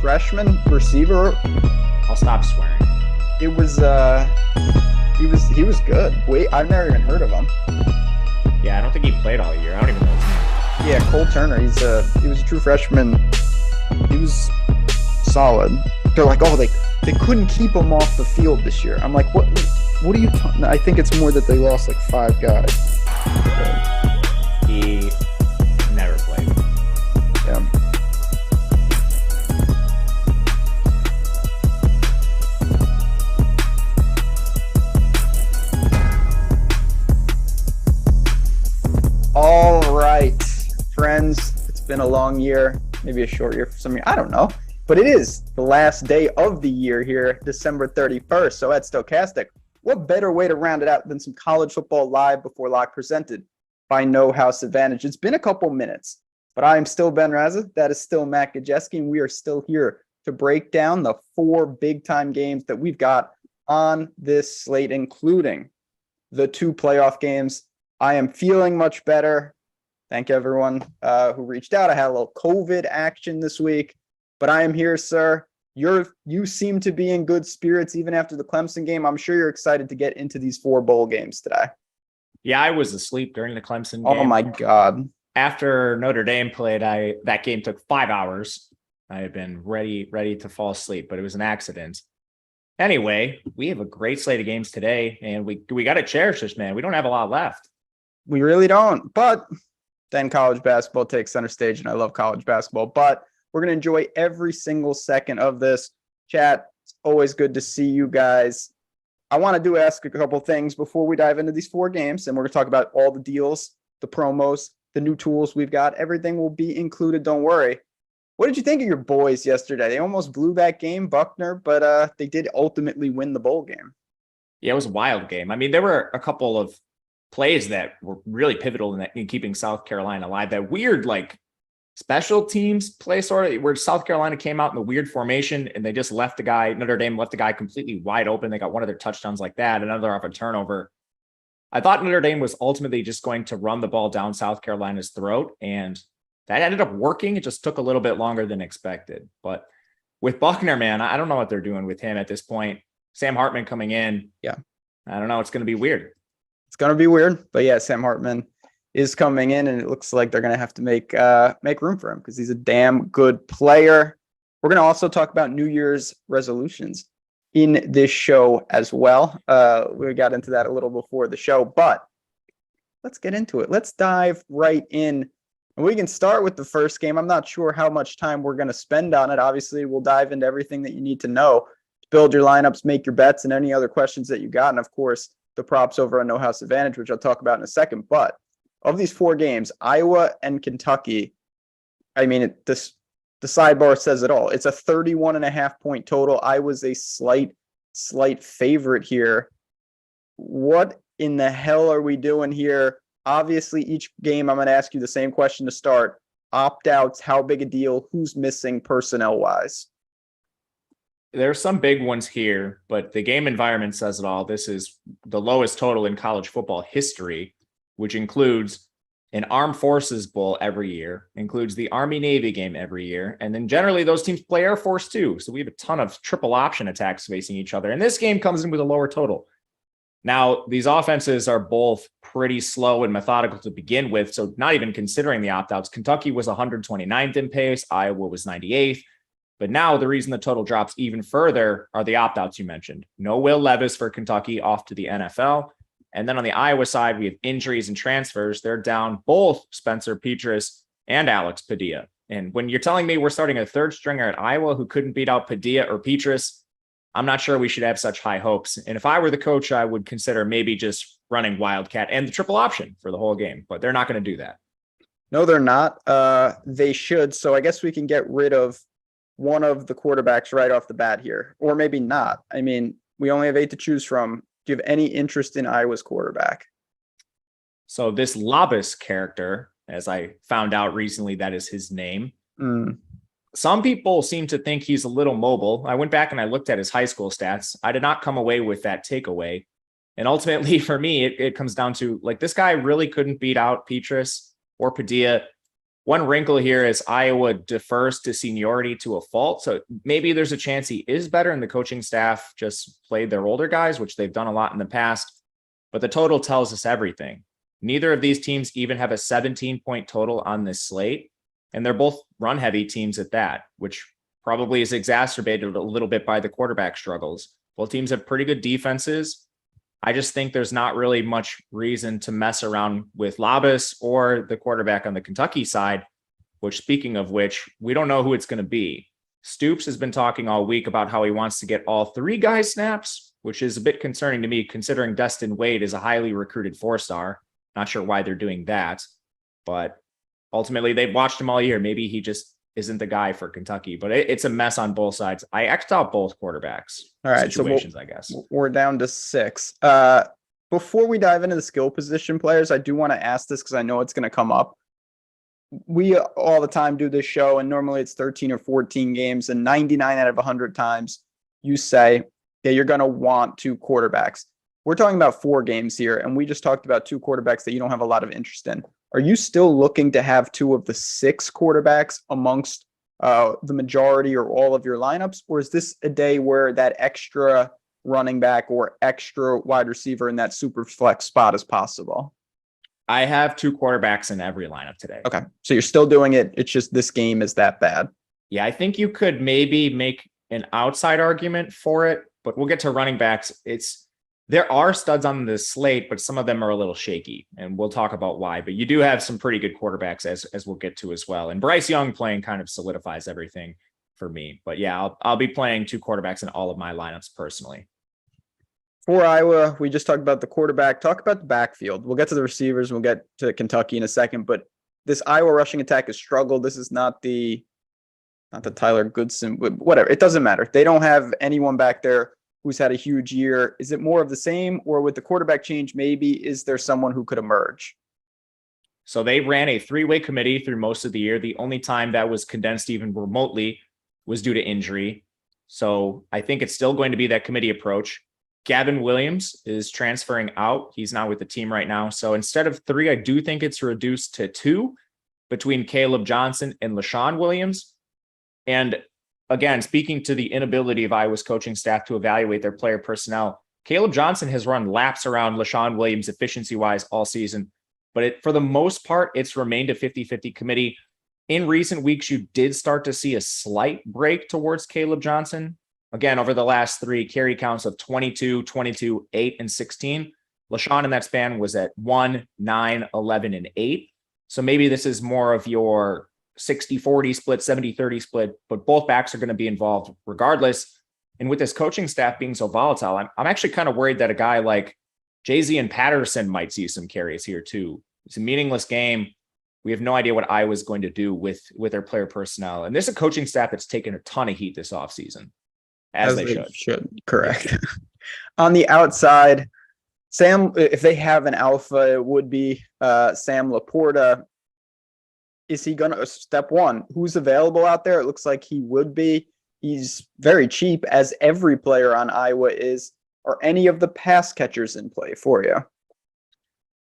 freshman receiver. I'll stop swearing. It was he was good. Wait, I've never even heard of him. Yeah, I don't think he played all year. I don't even know his name. Yeah, Cole Turner. He was a true freshman. He was solid. They're like, oh, they couldn't keep him off the field this year. I'm like, what are you talking? I think it's more that they lost like 5 guys. He never played. Yeah. All right, friends, it's been a long year, maybe a short year for some of you. I don't know, but it is the last day of the year here, December 31st. So at Stokastic, what better way to round it out than some college football live before lock presented by No House Advantage? It's been a couple minutes, but I am still Ben Rasa. That is still Matt Gajewski, and we are still here to break down the 4 big-time games that we've got on this slate, including the 2 playoff games. I am feeling much better. Thank everyone who reached out. I had a little COVID action this week, but I am here, sir. You seem to be in good spirits even after the Clemson game. I'm sure you're excited to get into these 4 bowl games today. Yeah, I was asleep during the Clemson game. Oh my God. After Notre Dame played, that game took 5 hours. I had been ready to fall asleep, but it was an accident. Anyway, we have a great slate of games today, and we got to cherish this, man. We don't have a lot left. We really don't, but then college basketball takes center stage, and I love college basketball, but we're going to enjoy every single second of this. Chat, it's always good to see you guys. I want to ask a couple things before we dive into these 4 games, and we're going to talk about all the deals, the promos, the new tools we've got. Everything will be included, don't worry. What did you think of your boys yesterday? They almost blew that game, Buckner, but they did ultimately win the bowl game. Yeah, it was a wild game. I mean, there were a couple of plays that were really pivotal in keeping South Carolina alive. That weird, special teams play sort of where South Carolina came out in the weird formation and they just Notre Dame left the guy completely wide open. They got one of their touchdowns like that, another off a turnover. I thought Notre Dame was ultimately just going to run the ball down South Carolina's throat, and that ended up working. It just took a little bit longer than expected. But with Buckner, man, I don't know what they're doing with him at this point. Sam Hartman coming in. Yeah. I don't know. It's going to be weird. It's going to be weird, but yeah, Sam Hartman is coming in, and it looks like they're going to have to make room for him because he's a damn good player. We're going to also talk about New Year's resolutions in this show as well. We got into that a little before the show, but let's get into it. Let's dive right in, and we can start with the first game. I'm not sure how much time we're going to spend on it. Obviously, we'll dive into everything that you need to know to build your lineups, make your bets, and any other questions that you got, and of course, the props over on No House Advantage, which I'll talk about in a second. But of these 4 games, Iowa and Kentucky, I mean, the sidebar says it all. It's a 31.5 point total. Iowa's a slight favorite here. What in the hell are we doing here? Obviously, each game I'm going to ask you the same question to start. Opt-outs, how big a deal? Who's missing personnel-wise? There's some big ones here, but the game environment says it all. This is the lowest total in college football history, which includes an Armed Forces Bowl every year, includes the Army-Navy game every year, and then generally those teams play Air Force too. So we have a ton of triple option attacks facing each other, and this game comes in with a lower total. Now, these offenses are both pretty slow and methodical to begin with, so not even considering the opt-outs. Kentucky was 129th in pace, Iowa was 98th. But now the reason the total drops even further are the opt-outs you mentioned. No Will Levis for Kentucky, off to the NFL. And then on the Iowa side, we have injuries and transfers. They're down both Spencer Petras and Alex Padilla. And when you're telling me we're starting a 3rd stringer at Iowa who couldn't beat out Padilla or Petras, I'm not sure we should have such high hopes. And if I were the coach, I would consider maybe just running Wildcat and the triple option for the whole game. But they're not going to do that. No, they're not. They should. So I guess we can get rid of one of the quarterbacks right off the bat here, or maybe not. I mean, we only have 8 to choose from. Do you have any interest in Iowa's quarterback? So this Labus character, as I found out recently, that is his name. Some people seem to think he's a little mobile. I went back and I looked at his high school stats. I did not come away with that takeaway. And ultimately for me, it comes down to, like, this guy really couldn't beat out Petras or Padilla. One wrinkle here is Iowa defers to seniority to a fault. So maybe there's a chance he is better and the coaching staff just played their older guys, which they've done a lot in the past. But the total tells us everything. Neither of these teams even have a 17-point total on this slate. And they're both run-heavy teams at that, which probably is exacerbated a little bit by the quarterback struggles. Both teams have pretty good defenses. I just think there's not really much reason to mess around with Labus or the quarterback on the Kentucky side, which, speaking of which, we don't know who it's going to be. Stoops has been talking all week about how he wants to get all three guys snaps, which is a bit concerning to me considering Destin Wade is a highly recruited 4-star. Not sure why they're doing that, but ultimately they've watched him all year. Maybe he just isn't the guy for Kentucky, but it's a mess on both sides. I X'd out both quarterbacks. All right, situations, I guess. We're down to 6. Before we dive into the skill position players, I do want to ask this because I know it's going to come up. We all the time do this show, and normally it's 13 or 14 games, and 99 out of 100 times you say, yeah, you're going to want 2 quarterbacks. We're talking about 4 games here, and we just talked about 2 quarterbacks that you don't have a lot of interest in. Are you still looking to have 2 of the 6 quarterbacks amongst the majority or all of your lineups? Or is this a day where that extra running back or extra wide receiver in that super flex spot is possible? I have 2 quarterbacks in every lineup today. Okay. So you're still doing it. It's just this game is that bad. Yeah, I think you could maybe make an outside argument for it, but we'll get to running backs. There are studs on the slate, but some of them are a little shaky, and we'll talk about why. But you do have some pretty good quarterbacks, as we'll get to as well. And Bryce Young playing kind of solidifies everything for me. But yeah, I'll be playing 2 quarterbacks in all of my lineups personally. For Iowa, we just talked about the quarterback. Talk about the backfield. We'll get to the receivers. We'll get to Kentucky in a second. But this Iowa rushing attack has struggled. This is not the Tyler Goodson, whatever. It doesn't matter. They don't have anyone back there who's had a huge year. Is it more of the same, or with the quarterback change, maybe is there someone who could emerge? So they ran a 3-way committee through most of the year. The only time that was condensed even remotely was due to injury. So I think it's still going to be that committee approach. Gavin Williams is transferring out. He's not with the team right now. So instead of 3, I do think it's reduced to 2 between Caleb Johnson and LaShawn Williams. And again, speaking to the inability of Iowa's coaching staff to evaluate their player personnel, Caleb Johnson has run laps around LaShawn Williams efficiency-wise all season. But for the most part, it's remained a 50-50 committee. In recent weeks, you did start to see a slight break towards Caleb Johnson. Again, over the last 3 carry counts of 22, 22, 8, and 16, LaShawn in that span was at 1, 9, 11, and 8. So maybe this is more of your 60-40 split, 70-30 split, but both backs are going to be involved regardless. And with this coaching staff being so volatile, I'm actually kind of worried that a guy like Jay-Z and Patterson might see some carries here too. It's a meaningless game. We have no idea what Iowa's going to do with their player personnel. And this is a coaching staff that's taken a ton of heat this offseason. As they should. Correct. On the outside, Sam, if they have an alpha, it would be Sam Laporta. Is he going to, step one, who's available out there? It looks like he would be. He's very cheap, as every player on Iowa is. Are any of the pass catchers in play for you?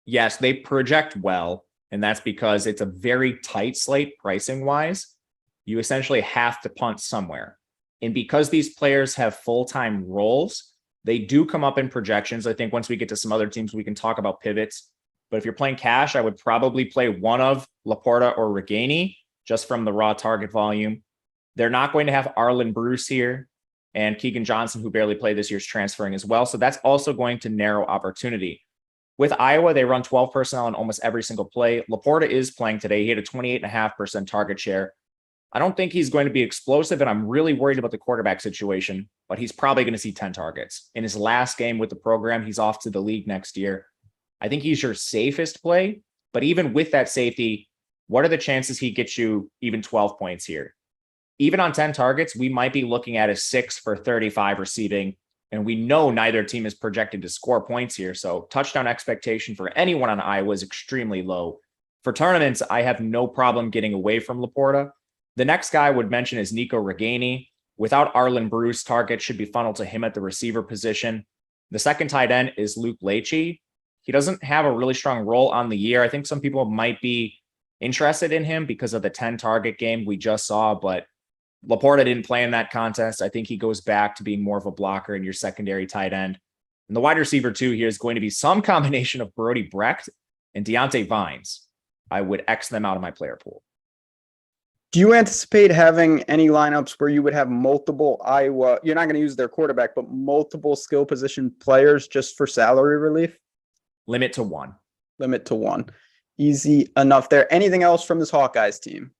Yes, they project well, and that's because it's a very tight slate pricing-wise. You essentially have to punt somewhere. And because these players have full-time roles, they do come up in projections. I think once we get to some other teams, we can talk about pivots. But if you're playing cash, I would probably play one of Laporta or Reganey just from the raw target volume. They're not going to have Arlen Bruce here, and Keegan Johnson, who barely played this year, is transferring as well. So that's also going to narrow opportunity. With Iowa, they run 12 personnel in almost every single play. Laporta is playing today. He had a 28.5% target share. I don't think he's going to be explosive, and I'm really worried about the quarterback situation, but he's probably going to see 10 targets. In his last game with the program, he's off to the league next year. I think he's your safest play, but even with that safety, what are the chances he gets you even 12 points here? Even on 10 targets, we might be looking at a 6 for 35 receiving, and we know neither team is projected to score points here, so touchdown expectation for anyone on Iowa is extremely low. For tournaments, I have no problem getting away from Laporta. The next guy I would mention is Nico Reganey. Without Arlen Bruce, targets should be funneled to him at the receiver position. The second tight end is Luke Leachy. He doesn't have a really strong role on the year. I think some people might be interested in him because of the 10 target game we just saw, but Laporta didn't play in that contest. I think he goes back to being more of a blocker in your secondary tight end. And the wide receiver 2 here is going to be some combination of Brody Brecht and Deontay Vines. I would X them out of my player pool. Do you anticipate having any lineups where you would have multiple Iowa? You're not going to use their quarterback, but multiple skill position players just for salary relief? Limit to 1. Limit to 1. Easy enough there. Anything else from this Hawkeyes team?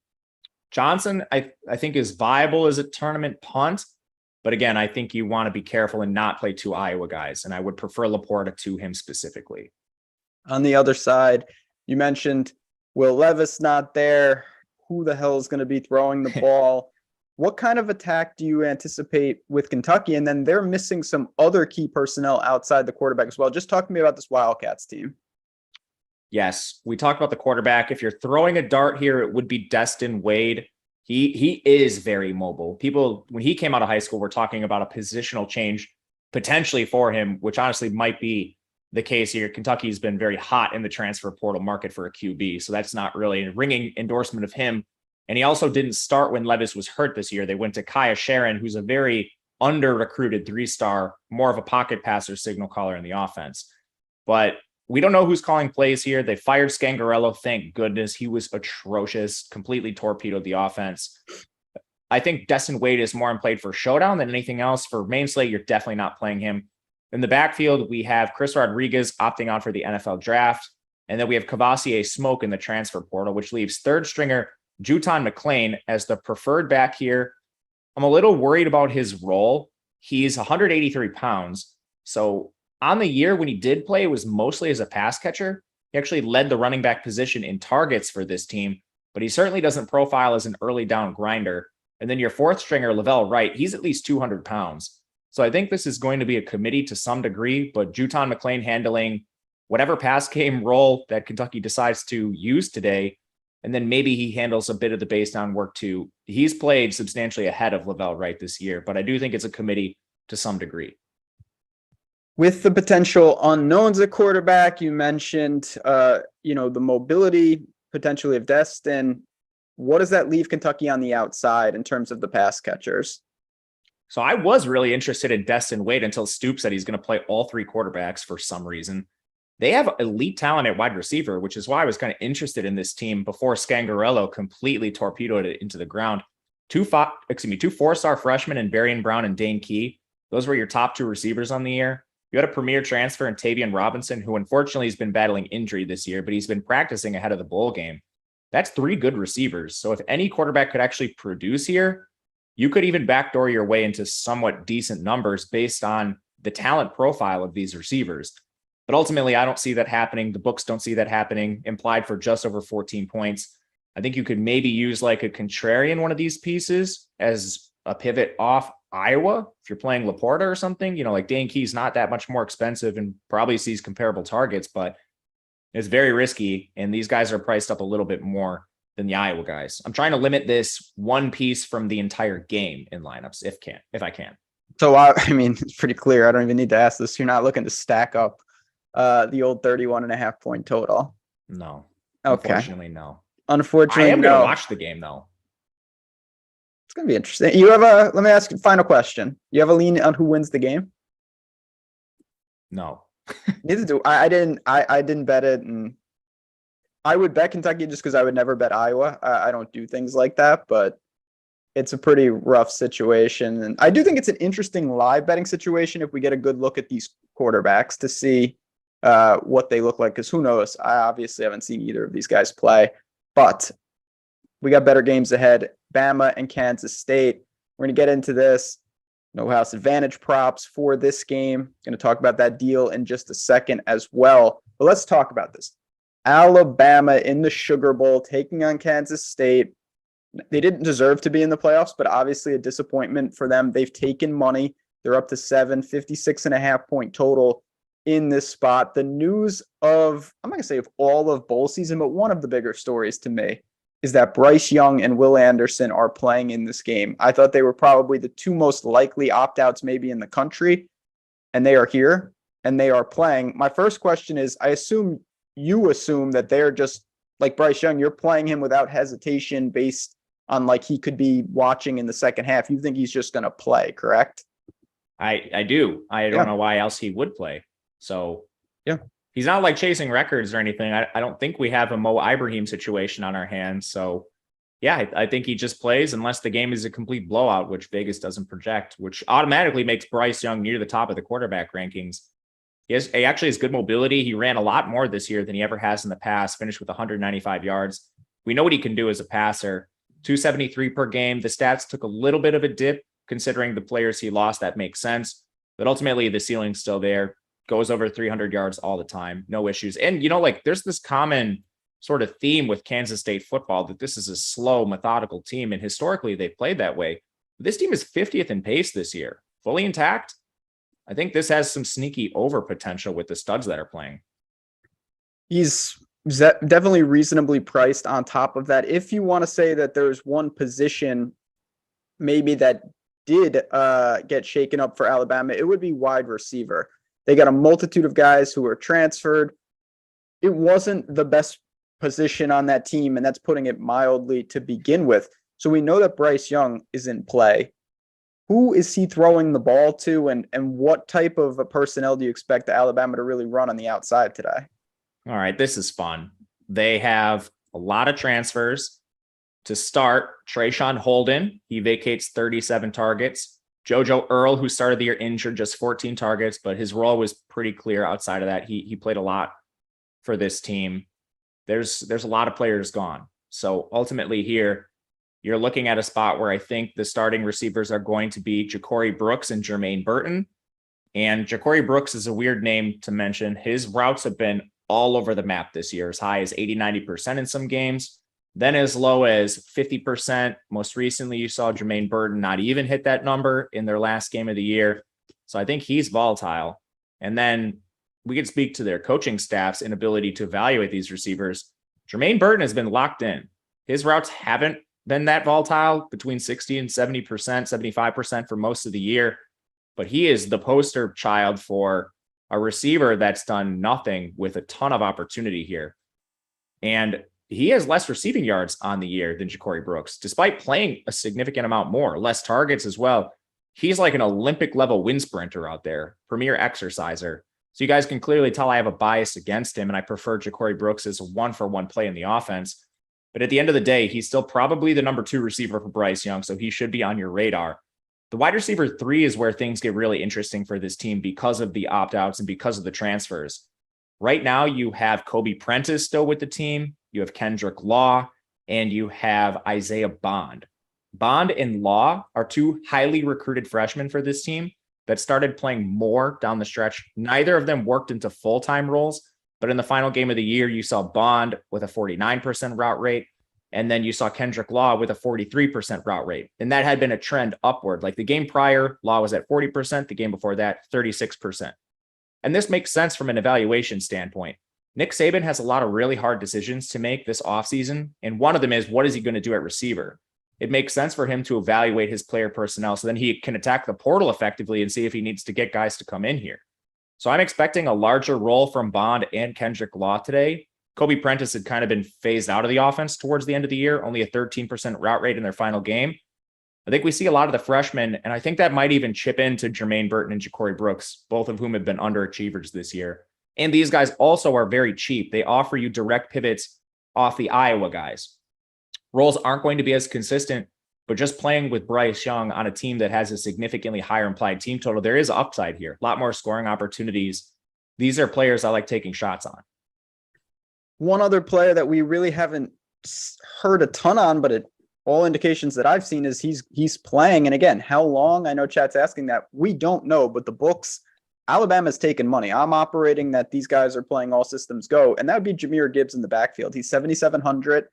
Johnson, I think, is viable as a tournament punt. But again, I think you want to be careful and not play 2 Iowa guys. And I would prefer Laporta to him specifically. On the other side, you mentioned Will Levis not there. Who the hell is going to be throwing the ball? What kind of attack do you anticipate with Kentucky? And then they're missing some other key personnel outside the quarterback as well. Just talk to me about this Wildcats team. Yes, we talked about the quarterback. If you're throwing a dart here, it would be Destin Wade. He is very mobile. People, when he came out of high school, were talking about a positional change potentially for him, which honestly might be the case here. Kentucky's been very hot in the transfer portal market for a QB, so that's not really a ringing endorsement of him. And he also didn't start when Levis was hurt this year. They went to Kaya Sharon, who's a very under-recruited 3-star, more of a pocket passer, signal caller in the offense. But we don't know who's calling plays here. They fired Scangarello. Thank goodness. He was atrocious, completely torpedoed the offense. I think Destin Wade is more in play for showdown than anything else. For main slate, you're definitely not playing him. In the backfield, we have Chris Rodriguez opting out for the NFL draft. And then we have Kavasier Smoke in the transfer portal, which leaves third stringer Juton McClain as the preferred back here. I'm a little worried about his role. He's 183 pounds. So on the year when he did play, it was mostly as a pass catcher. He actually led the running back position in targets for this team, but he certainly doesn't profile as an early down grinder. And then your fourth stringer, Lavelle Wright, he's at least 200 pounds. So I think this is going to be a committee to some degree, but Juton McClain handling whatever pass game role that Kentucky decides to use today. And then maybe he handles a bit of the base down work too. He's played substantially ahead of Lavelle Wright this year, but I do think it's a committee to some degree. With the potential unknowns at quarterback, you mentioned, the mobility potentially of Destin. What does that leave Kentucky on the outside in terms of the pass catchers? So I was really interested in Destin Wade until Stoops said he's going to play all 3 quarterbacks for some reason. They have elite talent at wide receiver, which is why I was kind of interested in this team before Scangarello completely torpedoed it into the ground. 2 4-star freshmen in Barian Brown and Dane Key. Those were your top 2 receivers on the year. You had a premier transfer in Tavian Robinson, who unfortunately has been battling injury this year, but he's been practicing ahead of the bowl game. That's 3 good receivers. So if any quarterback could actually produce here, you could even backdoor your way into somewhat decent numbers based on the talent profile of these receivers. But ultimately, I don't see that happening. The books don't see that happening. Implied for just over 14 points. I think you could maybe use like a contrarian one of these pieces as a pivot off Iowa. If you're playing Laporta or something, like Dane Key's not that much more expensive and probably sees comparable targets, but it's very risky. And these guys are priced up a little bit more than the Iowa guys. I'm trying to limit this one piece from the entire game in lineups if I can. So, it's pretty clear. I don't even need to ask this. You're not looking to stack up the old 31.5 point total. No. Okay. Unfortunately, no. Unfortunately, I am going to watch the game though. It's going to be interesting. Let me ask you a final question. You have a lean on who wins the game? No. Neither do I. I didn't bet it, and I would bet Kentucky just because I would never bet Iowa. I don't do things like that, but it's a pretty rough situation. And I do think it's an interesting live betting situation if we get a good look at these quarterbacks to see what they look like, because who knows? I obviously haven't seen either of these guys play, but we got better games ahead. Bama and Kansas State. We're going to get into this. No house advantage props for this game. Going to talk about that deal in just a second as well. But let's talk about this. Alabama in the Sugar Bowl taking on Kansas State. They didn't deserve to be in the playoffs, but obviously a disappointment for them. They've taken money. They're up to 56.5 point total in this spot. The news of, I'm not going to say of all of bowl season, but one of the bigger stories to me is that Bryce Young and Will Anderson are playing in this game. I thought they were probably the 2 most likely opt-outs maybe in the country, and they are here, and they are playing. My first question is, you assume that they're just like Bryce Young, you're playing him without hesitation based on like he could be watching in the second half. You think he's just going to play, correct? I do. I don't know why else he would play. So yeah, he's not like chasing records or anything. I don't think we have a Mo Ibrahim situation on our hands. So yeah, I think he just plays unless the game is a complete blowout, which Vegas doesn't project, which automatically makes Bryce Young near the top of the quarterback rankings. He actually has good mobility. He ran a lot more this year than he ever has in the past, finished with 195 yards. We know what he can do as a passer. 273 per game. The stats took a little bit of a dip considering the players he lost. That makes sense. But ultimately, the ceiling's still there. Goes over 300 yards all the time. No issues. And, like there's this common sort of theme with Kansas State football that this is a slow, methodical team. And historically, they've played that way. This team is 50th in pace this year. Fully intact. I think this has some sneaky over potential with the studs that are playing. He's definitely reasonably priced on top of that. If you want to say that there's one position maybe that did get shaken up for Alabama, it would be wide receiver. They got a multitude of guys who were transferred. It wasn't the best position on that team, and that's putting it mildly to begin with. So we know that Bryce Young is in play. Who is he throwing the ball to, and what type of a personnel do you expect Alabama to really run on the outside today? All right, this is fun. They have a lot of transfers. To start, Trayshawn Holden, he vacates 37 targets. JoJo Earl, who started the year injured, just 14 targets, but his role was pretty clear outside of that. He played a lot for this team. There's a lot of players gone. So ultimately here, you're looking at a spot where I think the starting receivers are going to be Ja'Cory Brooks and Jermaine Burton. And Ja'Cory Brooks is a weird name to mention. His routes have been all over the map this year, as high as 80-90% in some games, then as low as 50%. Most recently, you saw Jermaine Burton not even hit that number in their last game of the year. So I think he's volatile. And then we could speak to their coaching staff's inability to evaluate these receivers. Jermaine Burton has been locked in. His routes haven't been that volatile, between 60 and 70%, 75% for most of the year. But he is the poster child for a receiver that's done nothing with a ton of opportunity here. And he has less receiving yards on the year than Ja'Cory Brooks, despite playing a significant amount more, less targets as well. He's like an Olympic level wind sprinter out there, premier exerciser. So you guys can clearly tell I have a bias against him, and I prefer Ja'Cory Brooks as a 1-for-1 play in the offense. But at the end of the day, he's still probably the number 2 receiver for Bryce Young, so he should be on your radar. The wide receiver 3 is where things get really interesting for this team because of the opt-outs and because of the transfers. Right now, you have Kobe Prentice still with the team. You have Kendrick Law, and you have Isaiah Bond. Bond and Law are 2 highly recruited freshmen for this team that started playing more down the stretch. Neither of them worked into full-time roles, but in the final game of the year, you saw Bond with a 49% route rate, and then you saw Kendrick Law with a 43% route rate. And that had been a trend upward. Like the game prior, Law was at 40%. The game before that, 36%. And this makes sense from an evaluation standpoint. Nick Saban has a lot of really hard decisions to make this offseason. And one of them is, what is he going to do at receiver? It makes sense for him to evaluate his player personnel so then he can attack the portal effectively and see if he needs to get guys to come in here. So I'm expecting a larger role from Bond and Kendrick Law today. Kobe Prentice had kind of been phased out of the offense towards the end of the year, only a 13% route rate in their final game. I think we see a lot of the freshmen, and I think that might even chip into Jermaine Burton and Ja'Cory Brooks, both of whom have been underachievers this year. And these guys also are very cheap. They offer you direct pivots off the Iowa guys. Roles aren't going to be as consistent, but just playing with Bryce Young on a team that has a significantly higher implied team total, there is upside here. A lot more scoring opportunities. These are players I like taking shots on. One other player that we really haven't heard a ton on, but all indications that I've seen is he's playing. And again, how long? I know chat's asking that. We don't know, but the books, Alabama's taken money. I'm operating that these guys are playing all systems go, and that would be Jahmyr Gibbs in the backfield. He's 7,700.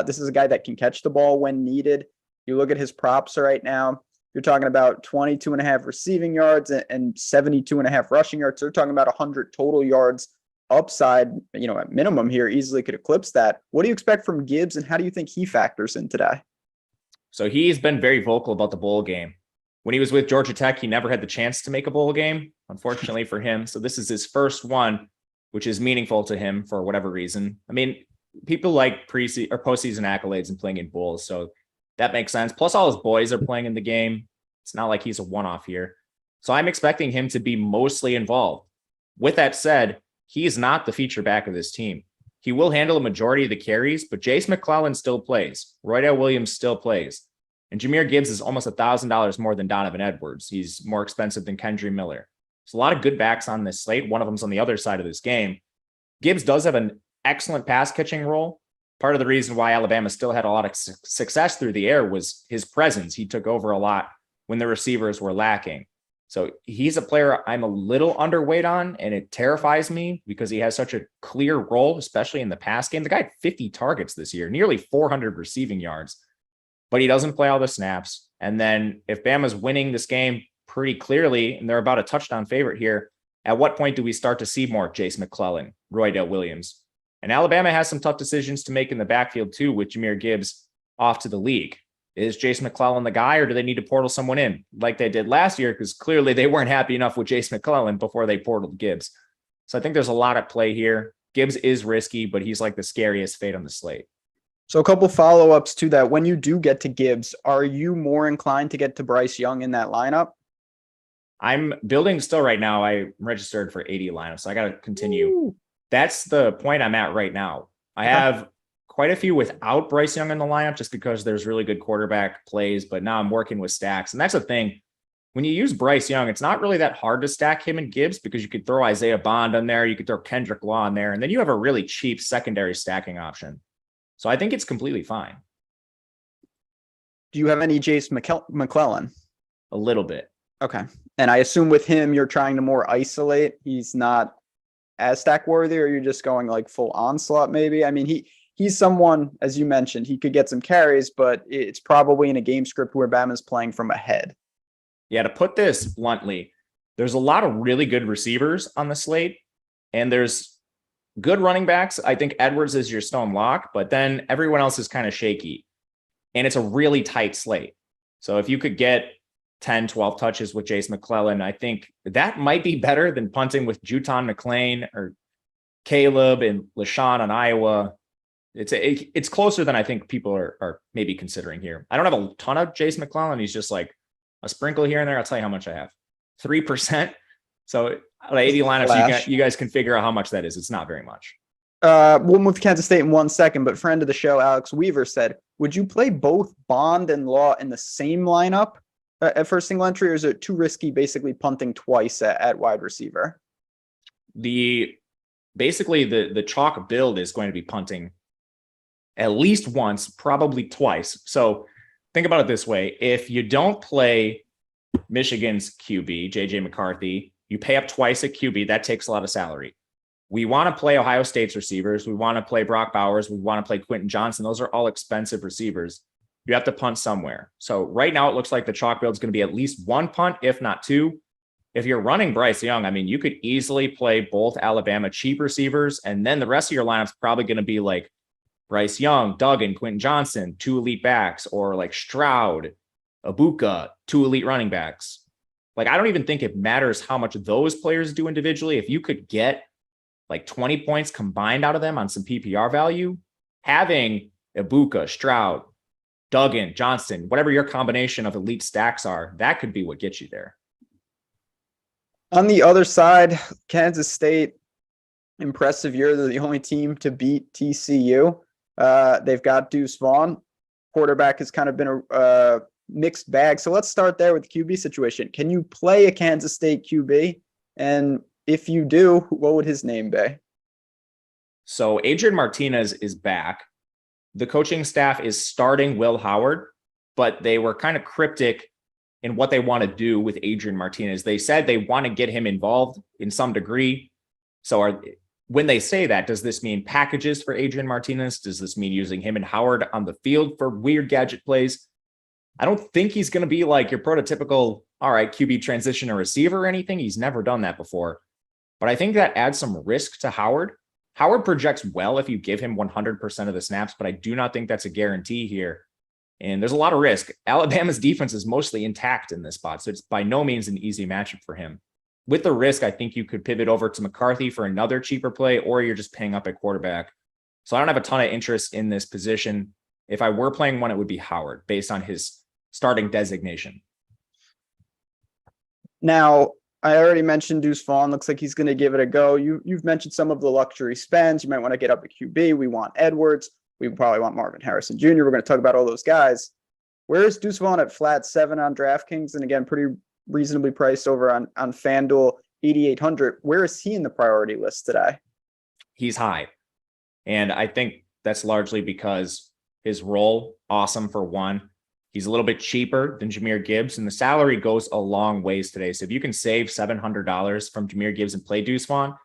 This is a guy that can catch the ball when needed. You look at his props right now, you're talking about 22.5 receiving yards and 72.5 rushing yards. So you're talking about 100 total yards upside, at minimum here, easily could eclipse that. What do you expect from Gibbs, and how do you think he factors in today? So he's been very vocal about the bowl game. When he was with Georgia Tech, he never had the chance to make a bowl game, unfortunately for him. So this is his first one, which is meaningful to him for whatever reason. I mean, people like preseason or postseason accolades and playing in bowls. So that makes sense. Plus all his boys are playing in the game. It's not like he's a one-off here. So I'm expecting him to be mostly involved. With that said, he is not the feature back of this team. He will handle a majority of the carries, but Jace McClellan still plays. Roydell Williams still plays. And Jahmyr Gibbs is almost $1,000 more than Donovan Edwards. He's more expensive than Kendre Miller. There's a lot of good backs on this slate. One of them's on the other side of this game. Gibbs does have an excellent pass catching role. Part of the reason why Alabama still had a lot of success through the air was his presence. He took over a lot when the receivers were lacking. So he's a player I'm a little underweight on, and it terrifies me because he has such a clear role, especially in the pass game. The guy had 50 targets this year, nearly 400 receiving yards, but he doesn't play all the snaps. And then if Bama's winning this game pretty clearly, and they're about a touchdown favorite here, at what point do we start to see more Jace McClellan, Roydell Williams? And Alabama has some tough decisions to make in the backfield too, with Jahmyr Gibbs off to the league. Is Jace McClellan the guy, or do they need to portal someone in like they did last year? Because clearly they weren't happy enough with Jace McClellan before they portaled Gibbs. So I think there's a lot at play here. Gibbs is risky, but he's like the scariest fade on the slate. So a couple follow-ups to that. When you do get to Gibbs, are you more inclined to get to Bryce Young in that lineup? I'm building still right now. I registered for 80 lineups, so I got to continue. Ooh. That's the point I'm at right now. I have quite a few without Bryce Young in the lineup just because there's really good quarterback plays, but now I'm working with stacks. And that's the thing. When you use Bryce Young, it's not really that hard to stack him and Gibbs because you could throw Isaiah Bond on there. You could throw Kendrick Law in there, and then you have a really cheap secondary stacking option. So I think it's completely fine. Do you have any Jace McClellan? A little bit. Okay. And I assume with him, you're trying to more isolate. He's not as stack worthy, or you're just going like full onslaught maybe? I mean, he's someone, as you mentioned, he could get some carries, but it's probably in a game script where Bama's playing from ahead. Yeah, to put this bluntly, there's a lot of really good receivers on the slate, and there's good running backs. I think Edwards is your stone lock, but then everyone else is kind of shaky, and it's a really tight slate. So if you could get 10, 12 touches with Jace McClellan, I think that might be better than punting with Juton McClain or Caleb and LaShawn on Iowa. It's closer than I think people are maybe considering here. I don't have a ton of Jace McClellan. He's just like a sprinkle here and there. I'll tell you how much I have. 3%. So 80 lineups, you guys can figure out how much that is. It's not very much. We'll move to Kansas State in 1 second, but friend of the show, Alex Weaver, said, would you play both Bond and Law in the same lineup at first single entry, or is it too risky basically punting twice at wide receiver? Basically the chalk build is going to be punting at least once, probably twice. So think about it this way. If you don't play Michigan's QB, JJ McCarthy, you pay up twice at QB. That takes a lot of salary. We want to play Ohio State's receivers. We want to play Brock Bowers. We want to play Quentin Johnson. Those are all expensive receivers. You have to punt somewhere. So right now it looks like the chalk build is going to be at least one punt, if not two. If you're running Bryce Young, I mean, you could easily play both Alabama cheap receivers, and then the rest of your lineup's probably going to be like Bryce Young, Duggan, Quentin Johnson, 2 elite backs, or like Stroud, Abuka, 2 elite running backs. Like, I don't even think it matters how much those players do individually. If you could get like 20 points combined out of them on some PPR value, having Abuka, Stroud, Duggan, Johnson, whatever your combination of elite stacks are, that could be what gets you there. On the other side, Kansas State, impressive year. They're the only team to beat TCU. They've got Deuce Vaughn. Quarterback has kind of been a mixed bag. So let's start there with the QB situation. Can you play a Kansas State QB? And if you do, what would his name be? So Adrian Martinez is back. The coaching staff is starting Will Howard, but they were kind of cryptic in what they want to do with Adrian Martinez. They said they want to get him involved in some degree. So when they say that, does this mean packages for Adrian Martinez? Does this mean using him and Howard on the field for weird gadget plays? I don't think he's going to be like your prototypical, all right, QB transition or receiver or anything. He's never done that before. But I think that adds some risk to Howard. Howard projects well if you give him 100% of the snaps, but I do not think that's a guarantee here. And there's a lot of risk. Alabama's defense is mostly intact in this spot, so it's by no means an easy matchup for him. With the risk, I think you could pivot over to McCarthy for another cheaper play, or you're just paying up at quarterback So I don't have a ton of interest in this position. If I were playing one, it would be Howard based on his starting designation. Now, I already mentioned Deuce Vaughn. Looks like he's going to give it a go. You've mentioned some of the luxury spends. You might want to get up a QB. We want Edwards. We probably want Marvin Harrison Jr. We're going to talk about all those guys. Where is Deuce Vaughn at flat 7 on DraftKings? And again, pretty reasonably priced over on FanDuel, 8,800. Where is he in the priority list today? He's high. And I think that's largely because his role, awesome for one. He's a little bit cheaper than Jahmyr Gibbs, and the salary goes a long ways today. So if you can save $700 from Jahmyr Gibbs and play Deuce Vaughn,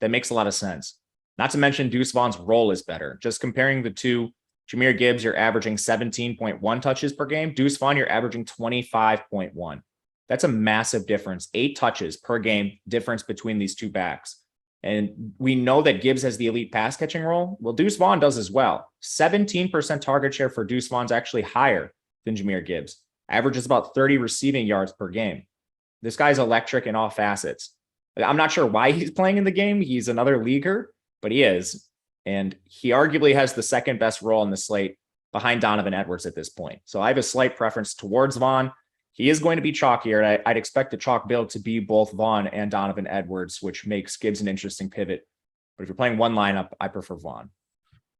that makes a lot of sense. Not to mention Deuce Vaughn's role is better. Just comparing the two, Jahmyr Gibbs, you're averaging 17.1 touches per game. Deuce Vaughn, you're averaging 25.1. That's a massive difference. 8 touches per game difference between these two backs. And we know that Gibbs has the elite pass catching role. Well, Deuce Vaughn does as well. 17% target share for Deuce Vaughn's actually higher than Jahmyr Gibbs. Averages about 30 receiving yards per game. This guy's electric in all facets. I'm not sure why he's playing in the game. He's another leaguer, but he is. And he arguably has the second best role in the slate behind Donovan Edwards at this point. So I have a slight preference towards Vaughn. He is going to be chalkier. And I'd expect the chalk build to be both Vaughn and Donovan Edwards, which makes Gibbs an interesting pivot. But if you're playing one lineup, I prefer Vaughn.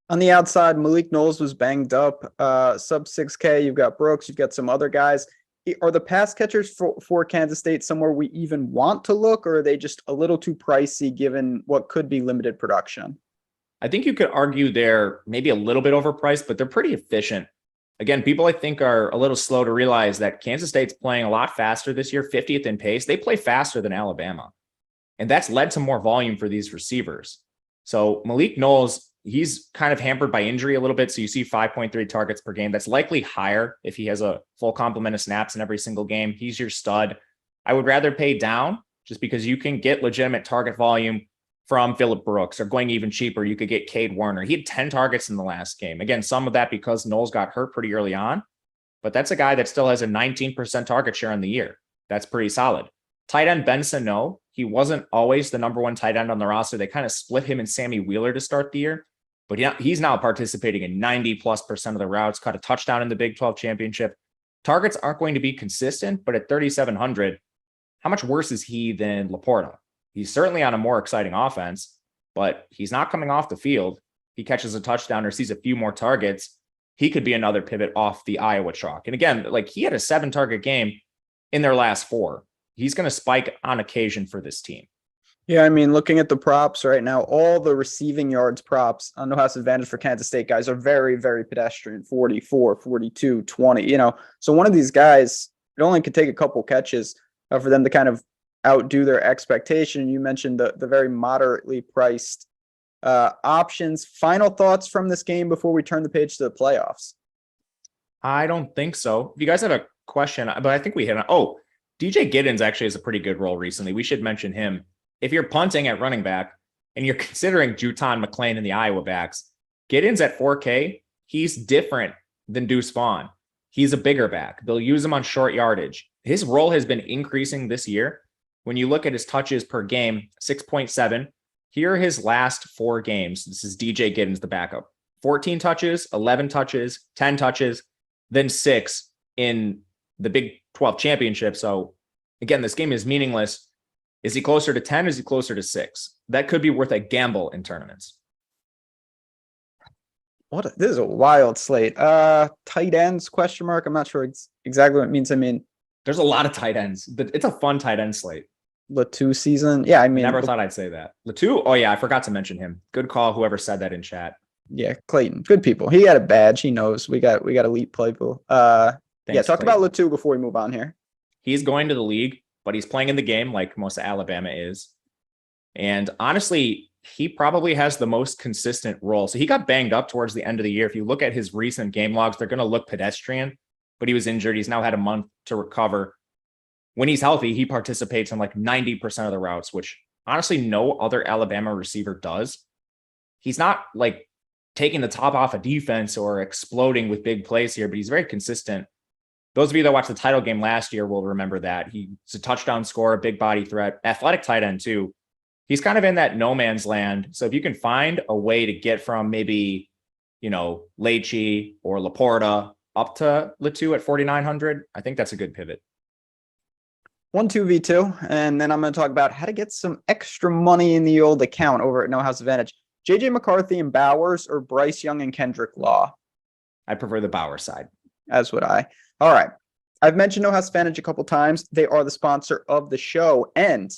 On the outside, Malik Knowles was banged up, sub 6K. You've got Brooks. You've got some other guys. Are the pass catchers for Kansas State somewhere we even want to look, or are they just a little too pricey given what could be limited production? I think you could argue they're maybe a little bit overpriced, but they're pretty efficient. Again, people I think are a little slow to realize that Kansas State's playing a lot faster this year, 50th in pace. They play faster than Alabama. And that's led to more volume for these receivers. So Malik Knowles, he's kind of hampered by injury a little bit. So you see 5.3 targets per game. That's likely higher if he has a full complement of snaps in every single game. He's your stud. I would rather pay down just because you can get legitimate target volume from Phillip Brooks, or going even cheaper, you could get Cade Warner. He had 10 targets in the last game. Again, some of that because Knowles got hurt pretty early on, but that's a guy that still has a 19% target share in the year. That's pretty solid. Tight end Ben Sano, he wasn't always the number one tight end on the roster. They kind of split him and Sammy Wheeler to start the year, but he's now participating in 90+% of the routes, caught a touchdown in the Big 12 championship. Targets aren't going to be consistent, but at 3,700, how much worse is he than Laporta? He's certainly on a more exciting offense, but he's not coming off the field. He catches a touchdown or sees a few more targets. He could be another pivot off the Iowa chalk. And again, like he had a 7-target game in their last 4. He's going to spike on occasion for this team. Yeah, I mean, looking at the props right now, all the receiving yards props on No House Advantage for Kansas State guys are very, very pedestrian, 44, 42, 20, So one of these guys, it only could take a couple catches for them to kind of outdo their expectation. You mentioned the very moderately priced options. Final thoughts from this game before we turn the page to the playoffs? I don't think so. If you guys have a question, but I think we hit on. Oh, DJ Giddens actually has a pretty good role recently. We should mention him. If you're punting at running back and you're considering Juton McClain and the Iowa backs, Giddens at 4K, he's different than Deuce Vaughn. He's a bigger back. They'll use him on short yardage. His role has been increasing this year. When you look at his touches per game, 6.7. Here are his last 4 games. This is DJ Giddens, the backup. 14 touches, 11 touches, 10 touches, then 6 in the Big 12 championship. So again, this game is meaningless. Is he closer to 10? Is he closer to 6? That could be worth a gamble in tournaments. This is a wild slate. Tight ends, question mark. I'm not sure exactly what it means. I mean, there's a lot of tight ends. It's a fun tight end slate. Latu season. Yeah, I mean, never thought I'd say that. Latu. Oh yeah, I forgot to mention him. Good call. Whoever said that in chat. Yeah, Clayton. Good people. He got a badge. He knows. We got elite people. Thanks, yeah, talk Clayton. About Latu before we move on here. He's going to the league, but he's playing in the game like most of Alabama is. And honestly, he probably has the most consistent role. So he got banged up towards the end of the year. If you look at his recent game logs, they're going to look pedestrian, but he was injured. He's now had a month to recover. When he's healthy, he participates in like 90% of the routes, which honestly no other Alabama receiver does. He's not like taking the top off a defense or exploding with big plays here, but he's very consistent. Those of you that watched the title game last year will remember that. He's a touchdown scorer, big body threat, athletic tight end too. he's kind of in that no man's land. So if you can find a way to get from maybe, Leitchi or Laporta up to Letu at 4,900, I think that's a good pivot. 1-2v2, and then I'm going to talk about how to get some extra money in the old account over at No House Advantage. JJ McCarthy and Bowers, or Bryce Young and Kendrick Law? I prefer the Bowers side. As would I. All right. I've mentioned No House Advantage a couple times. They are the sponsor of the show. And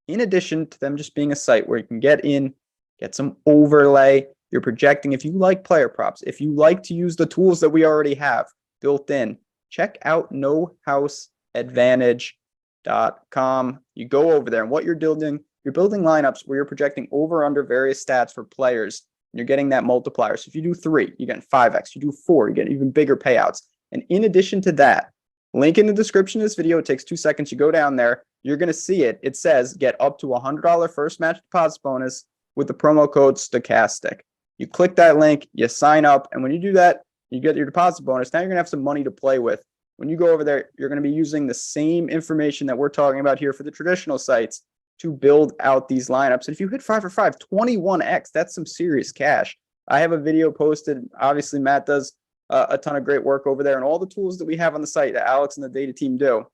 in addition to them just being a site where you can get in, get some overlay, you're projecting, if you like player props, if you like to use the tools that we already have built in, check out nohouseadvantage.com. You go over there, and what you're building lineups where you're projecting over under various stats for players. And you're getting that multiplier. So if you do 3, you're getting 5x. You do 4, you get even bigger payouts. And in addition to that, link in the description of this video. It takes 2 seconds. You go down there, you're going to see it. It says get up to $100 first match deposit bonus with the promo code Stokastic. You click that link, you sign up, and when you do that, you get your deposit bonus. Now you're going to have some money to play with. When you go over there, you're going to be using the same information that we're talking about here for the traditional sites to build out these lineups. And if you hit 5 for 5, 21x, that's some serious cash. I have a video posted. Obviously, Matt does a ton of great work over there, and all the tools that we have on the site that Alex and the data team do.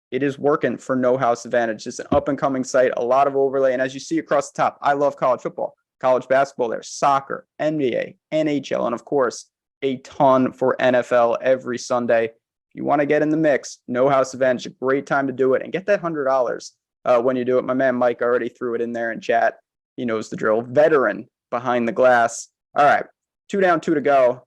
It is working for No House Advantage. It's an up-and-coming site, a lot of overlay. And as you see across the top, I love college football, college basketball there, soccer, NBA, NHL, and of course, a ton for NFL every Sunday. If you want to get in the mix, No House Advantage, a great time to do it. And get that $100 when you do it. My man Mike already threw it in there in chat. He knows the drill. Veteran behind the glass. All right, 2 down, 2 to go.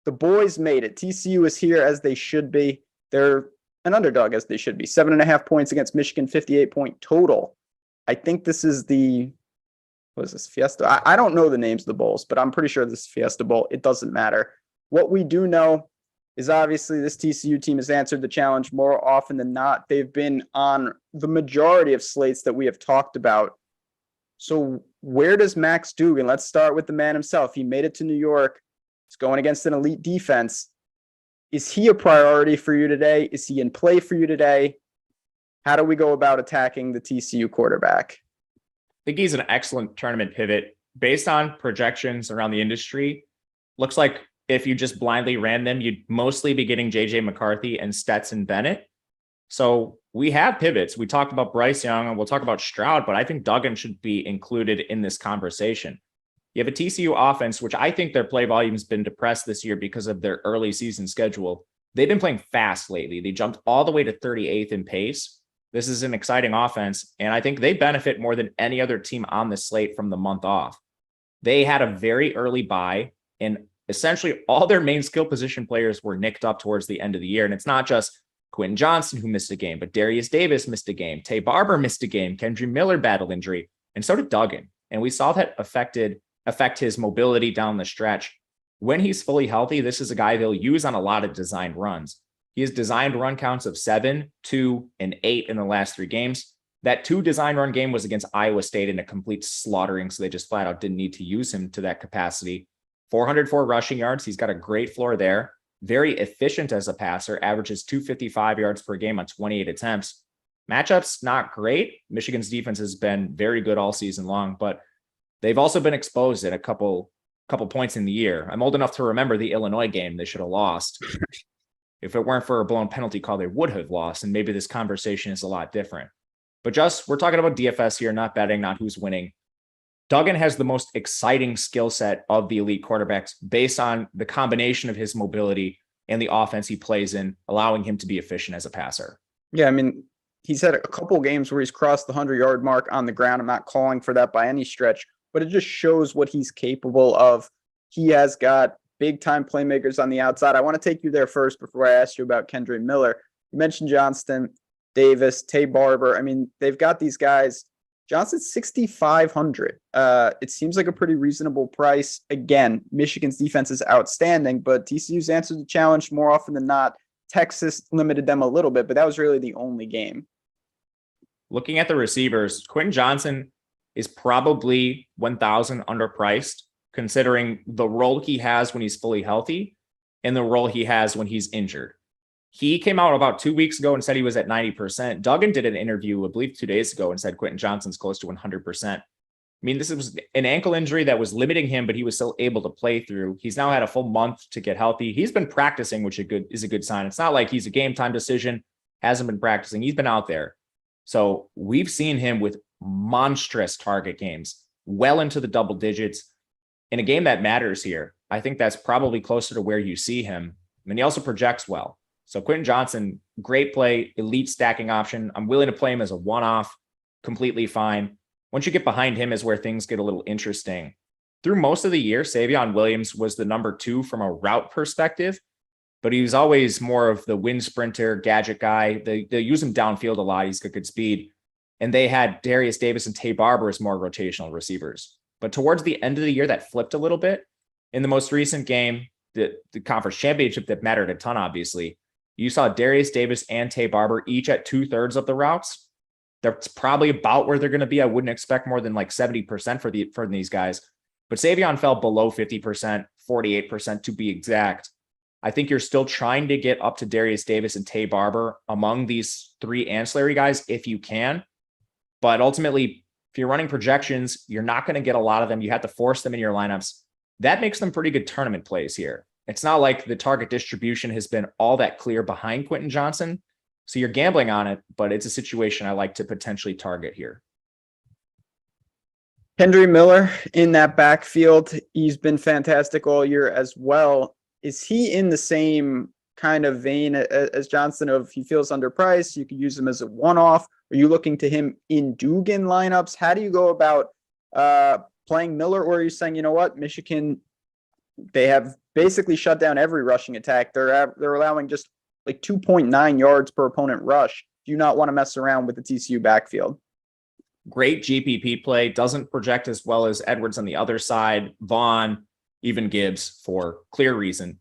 The boys made it. TCU is here as they should be. They're an underdog as they should be. 7.5 points against Michigan, 58-point total. I think this is the, what is this, Fiesta? I don't know the names of the bowls, but I'm pretty sure this is Fiesta Bowl. It doesn't matter. What we do know is obviously this TCU team has answered the challenge more often than not. They've been on the majority of slates that we have talked about. So where does Max Duggan? Let's start with the man himself. He made it to New York. He's going against an elite defense. Is he a priority for you today? Is he in play for you today? How do we go about attacking the TCU quarterback? I think he's an excellent tournament pivot. Based on projections around the industry, looks like if you just blindly ran them, you'd mostly be getting JJ McCarthy and Stetson Bennett. So we have pivots. We talked about Bryce Young, and we'll talk about Stroud, but I think Duggan should be included in this conversation. You have a TCU offense, which I think their play volume has been depressed this year because of their early season schedule. They've been playing fast lately. They jumped all the way to 38th in pace. This is an exciting offense, and I think they benefit more than any other team on the slate from the month off. They had a very early bye, and essentially all their main skill position players were nicked up towards the end of the year. And it's not just Quentin Johnson who missed a game, but Darius Davis missed a game. Tay Barber missed a game. Kendry Miller battled injury, and so did Duggan. And we saw that affect his mobility down the stretch. When he's fully healthy, this is a guy they'll use on a lot of designed runs. He has designed run counts of 7, 2, and 8 in the last 3 games. That 2 design run game was against Iowa State in a complete slaughtering, so they just flat out didn't need to use him to that capacity. 404 rushing yards. He's got a great floor there. Very efficient as a passer, averages 255 yards per game on 28 attempts. Matchups, not great. Michigan's defense has been very good all season long, but they've also been exposed at a couple points in the year. I'm old enough to remember the Illinois game they should have lost. If it weren't for a blown penalty call, they would have lost, and maybe this conversation is a lot different. But we're talking about DFS here, not betting, not who's winning. Duggan has the most exciting skill set of the elite quarterbacks based on the combination of his mobility and the offense he plays in, allowing him to be efficient as a passer. Yeah, I mean, he's had a couple games where he's crossed the 100-yard mark on the ground. I'm not calling for that by any stretch, but it just shows what he's capable of. He has got big-time playmakers on the outside. I want to take you there first before I ask you about Kendry Miller. You mentioned Johnston, Davis, Tay Barber. I mean, they've got these guys. Johnson's 6,500. It seems like a pretty reasonable price. Again, Michigan's defense is outstanding, but TCU's answered the challenge more often than not. Texas limited them a little bit, but that was really the only game. Looking at the receivers, Quentin Johnson is probably 1,000 underpriced, considering the role he has when he's fully healthy and the role he has when he's injured. He came out about 2 weeks ago and said he was at 90%. Duggan did an interview, I believe 2 days ago, and said Quentin Johnson's close to 100%. I mean, this was an ankle injury that was limiting him, but he was still able to play through. He's now had a full month to get healthy. He's been practicing, which is a good sign. It's not like he's a game time decision, hasn't been practicing. He's been out there. So we've seen him with monstrous target games, well into the double digits. In a game that matters here, I think that's probably closer to where you see him. I mean, he also projects well. So Quentin Johnson, great play, elite stacking option. I'm willing to play him as a one-off, completely fine. Once you get behind him is where things get a little interesting. Through most of the year, Savion Williams was the number 2 from a route perspective, but he was always more of the wind sprinter, gadget guy. They use him downfield a lot. He's got good speed. And they had Darius Davis and Tay Barber as more rotational receivers. But towards the end of the year, that flipped a little bit. In the most recent game, the conference championship that mattered a ton, obviously, you saw Darius Davis and Tay Barber each at 2/3 of the routes. That's probably about where they're going to be. I wouldn't expect more than like 70% for these guys. But Savion fell below 50%, 48% to be exact. I think you're still trying to get up to Darius Davis and Tay Barber among these 3 ancillary guys if you can. But ultimately, if you're running projections, you're not going to get a lot of them. You have to force them in your lineups. That makes them pretty good tournament plays here. It's not like the target distribution has been all that clear behind Quentin Johnson. So you're gambling on it, but it's a situation I like to potentially target here. Kendry Miller in that backfield. He's been fantastic all year as well. Is he in the same kind of vein as Johnson of he feels underpriced? You could use him as a one-off. Are you looking to him in Dugan lineups? How do you go about playing Miller? Or are you saying, you know what, Michigan, they have basically shut down every rushing attack. They're allowing just like 2.9 yards per opponent rush. Do you not want to mess around with the TCU backfield? Great GPP play. Doesn't project as well as Edwards on the other side. Vaughn, even Gibbs, for clear reason.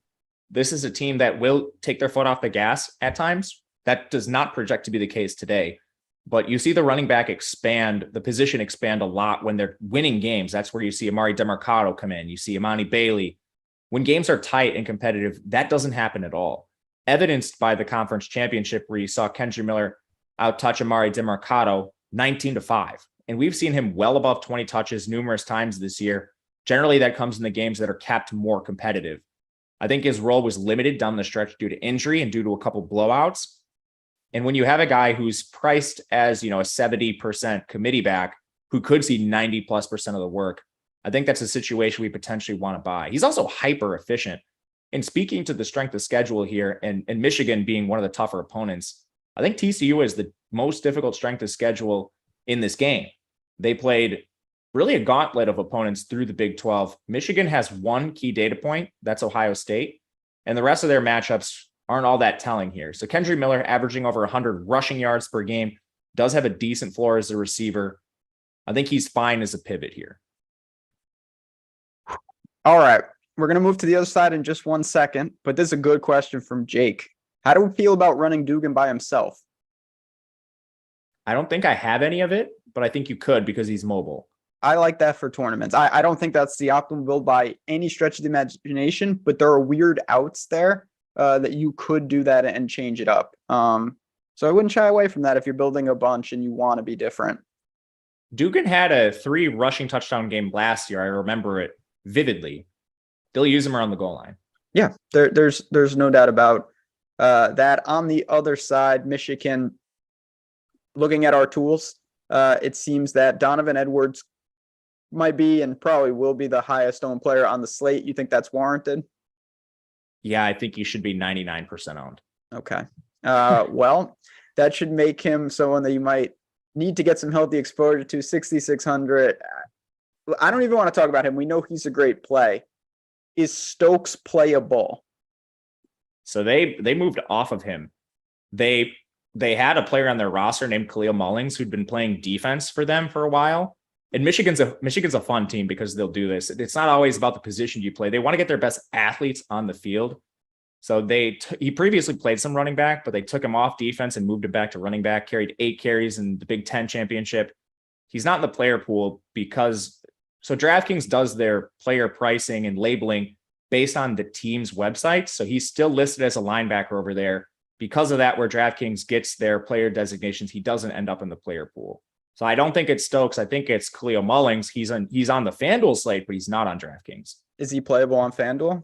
This is a team that will take their foot off the gas at times. That does not project to be the case today. But you see the running back expand, the position expand a lot when they're winning games. That's where you see Amari DeMarcado come in. You see Imani Bailey. When games are tight and competitive, that doesn't happen at all. Evidenced by the conference championship where you saw Kendry Miller out-touch Amari DeMarcado 19-5. And we've seen him well above 20 touches numerous times this year. Generally, that comes in the games that are kept more competitive. I think his role was limited down the stretch due to injury and due to a couple blowouts. And when you have a guy who's priced as, you know, a 70% committee back who could see 90+% of the work, I think that's a situation we potentially want to buy. He's also hyper efficient. And speaking to the strength of schedule here and Michigan being one of the tougher opponents, I think TCU is the most difficult strength of schedule in this game. They played really a gauntlet of opponents through the Big 12. Michigan has one key data point, that's Ohio State, and the rest of their matchups aren't all that telling here. So Kendry Miller averaging over 100 rushing yards per game, does have a decent floor as a receiver. I think he's fine as a pivot here. All right. We're going to move to the other side in just 1 second, but this is a good question from Jake. How do we feel about running Dugan by himself? I don't think I have any of it, but I think you could because he's mobile. I like that for tournaments. I don't think that's the optimal build by any stretch of the imagination, but there are weird outs there that you could do that and change it up. So I wouldn't shy away from that if you're building a bunch and you want to be different. Dugan had a 3 rushing touchdown game last year. I remember it vividly. They'll use him around the goal line. Yeah, there's no doubt about that. On the other side, Michigan, looking at our tools, it seems that Donovan Edwards might be and probably will be the highest owned player on the slate. You think that's warranted? Yeah, I think he should be 99% owned. Okay. Well, that should make him someone that you might need to get some healthy exposure to. 6,600. I don't even want to talk about him. We know he's a great play. Is Stokes playable? So they moved off of him. They had a player on their roster named Khalil Mullings who'd been playing defense for them for a while. And Michigan's a fun team because they'll do this. It's not always about the position you play. They want to get their best athletes on the field. So he previously played some running back, but they took him off defense and moved him back to running back, carried 8 carries in the Big Ten championship. He's not in the player pool so DraftKings does their player pricing and labeling based on the team's website. So he's still listed as a linebacker over there. because of that, where DraftKings gets their player designations, he doesn't end up in the player pool. So I don't think it's Stokes. I think it's Khalil Mullings. He's on the FanDuel slate, but he's not on DraftKings. Is he playable on FanDuel?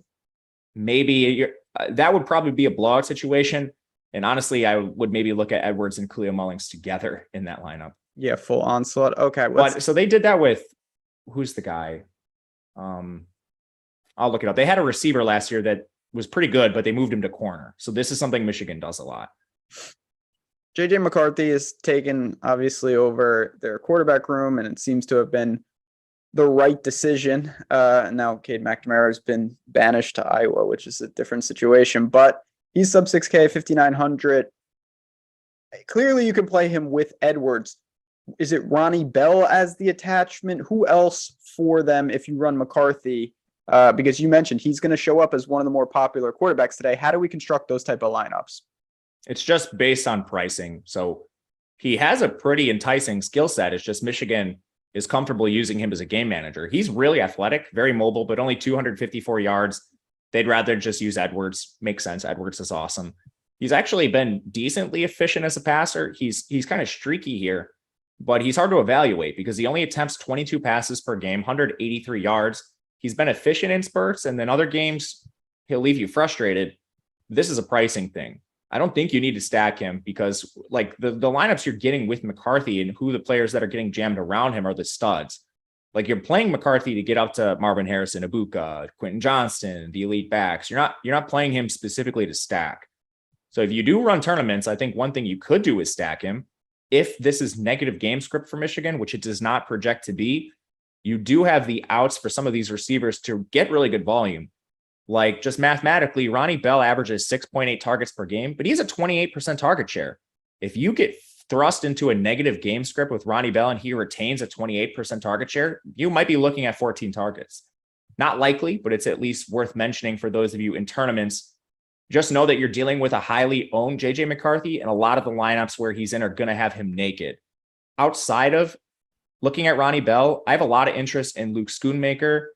Maybe that would probably be a blowout situation. And honestly, I would maybe look at Edwards and Khalil Mullings together in that lineup. Yeah, full onslaught. Okay. But so they did that with, who's the guy? I'll look it up. They had a receiver last year that was pretty good, but they moved him to corner. So this is something Michigan does a lot. JJ McCarthy is taken obviously over their quarterback room, and it seems to have been the right decision. Now Cade McNamara has been banished to Iowa, which is a different situation, but he's sub 6K, 5,900. Clearly you can play him with Edwards. Is it Ronnie Bell as the attachment? Who else for them if you run McCarthy? Because you mentioned he's going to show up as one of the more popular quarterbacks today. How do we construct those type of lineups? It's just based on pricing. So he has a pretty enticing skill set. It's just Michigan is comfortable using him as a game manager. He's really athletic, very mobile, but only 254 yards. They'd rather just use Edwards. Makes sense. Edwards is awesome. He's actually been decently efficient as a passer. He's kind of streaky here, but he's hard to evaluate because he only attempts 22 passes per game, 183 yards. He's been efficient in spurts, and then other games, he'll leave you frustrated. This is a pricing thing. I don't think you need to stack him because like the lineups you're getting with McCarthy and who the players that are getting jammed around him are the studs. Like you're playing McCarthy to get up to Marvin Harrison, Ibuka, Quentin Johnston, the elite backs. You're not playing him specifically to stack. So if you do run tournaments, I think one thing you could do is stack him. If this is negative game script for Michigan, which it does not project to be, you do have the outs for some of these receivers to get really good volume. Like just mathematically, Ronnie Bell averages 6.8 targets per game, but he's a 28% target share. If you get thrust into a negative game script with Ronnie Bell and he retains a 28% target share, you might be looking at 14 targets. Not likely, but it's at least worth mentioning for those of you in tournaments. Just know that you're dealing with a highly owned JJ McCarthy, and a lot of the lineups where he's in are going to have him naked. Outside of looking at Ronnie Bell, I have a lot of interest in Luke Schoonmaker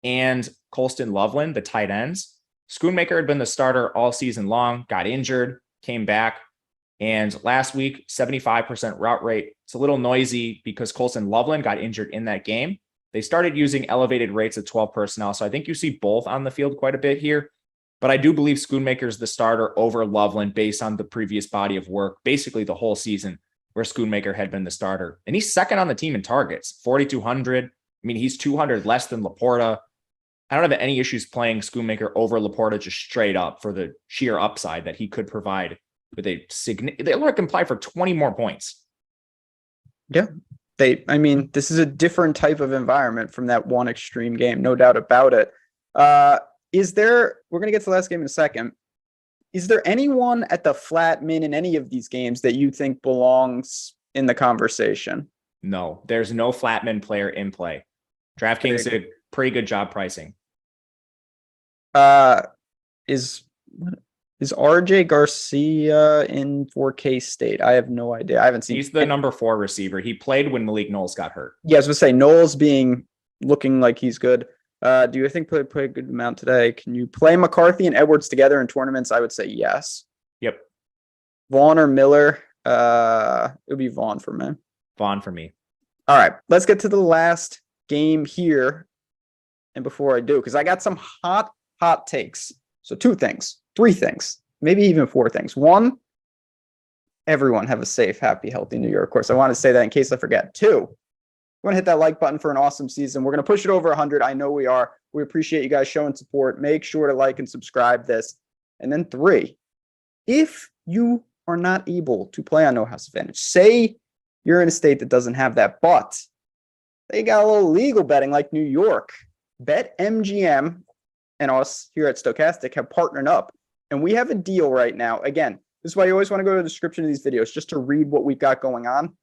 and Colston Loveland, the tight ends. Schoonmaker had been the starter all season long, got injured, came back, and last week, 75% route rate. It's a little noisy because Colston Loveland got injured in that game. They started using elevated rates of 12 personnel, so I think you see both on the field quite a bit here. But I do believe Schoonmaker is the starter over Loveland based on the previous body of work, basically the whole season where Schoonmaker had been the starter. And he's second on the team in targets, 4,200. I mean, he's 200 less than Laporta. I don't have any issues playing Schoonmaker over Laporta just straight up for the sheer upside that he could provide with a significant. They can apply for 20 more points. Yeah. This is a different type of environment from that one extreme game, no doubt about it. We're going to get to the last game in a second. Is there anyone at the flat min in any of these games that you think belongs in the conversation? No, there's no flat min player in play. DraftKings did a pretty good job pricing. Is RJ Garcia in 4K state? I have no idea. I haven't seen. He's the number 4 receiver. He played when Malik Knowles got hurt. Yeah, I was going to say Knowles looking like he's good. Do you think play a good amount today? Can you play McCarthy and Edwards together in tournaments? I would say yes. Yep. Vaughn or Miller? It would be Vaughn for me. Vaughn for me. All right, let's get to the last game here. And before I do, because I got some hot takes. So 2 things, 3 things, maybe even 4 things. 1, everyone have a safe, happy, healthy New Year. Of course, I want to say that in case I forget. 2, we're going to hit that like button for an awesome season. We're going to push it over 100. I know we are. We appreciate you guys showing support. Make sure to like and subscribe this. And then 3, if you are not able to play on No House Advantage, say you're in a state that doesn't have that, but they got a little legal betting like New York. BetMGM and us here at Stokastic have partnered up, and we have a deal right now. Again, this is why you always want to go to the description of these videos just to read what we've got going on.